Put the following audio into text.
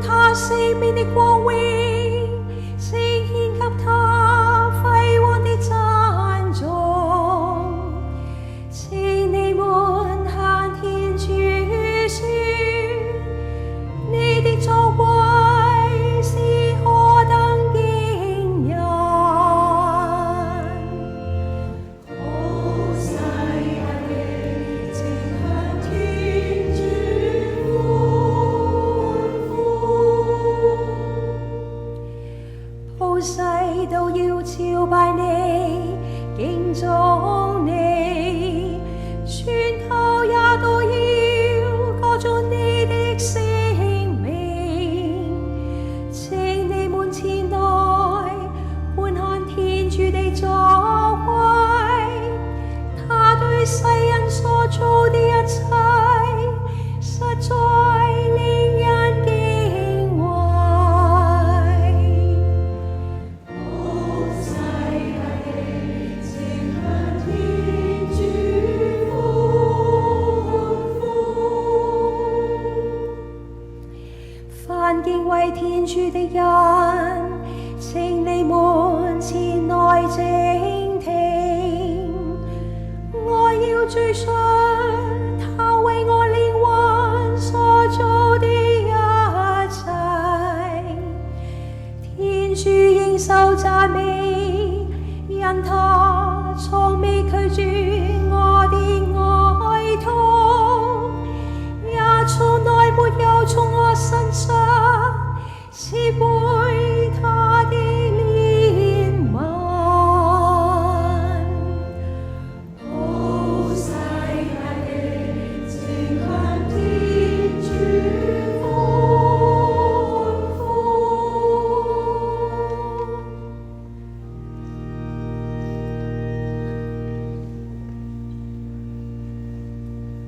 他聖名的光榮，呈獻給他輝煌的讚頌。請你們向天主說，你的作為是何等驚人！好世人請向天主歡呼，普世都要朝拜你，敬重你，全球也都要歌頌你的聖名。請你們前來觀看天主的作為，他對世人所做的一切，實在令人敬畏。普世人請向天主歡呼。凡敬畏天主的人，請你們前來靜聽。我要追述他為我靈魂所做的一切。天主應受讚美，因他從未拒絕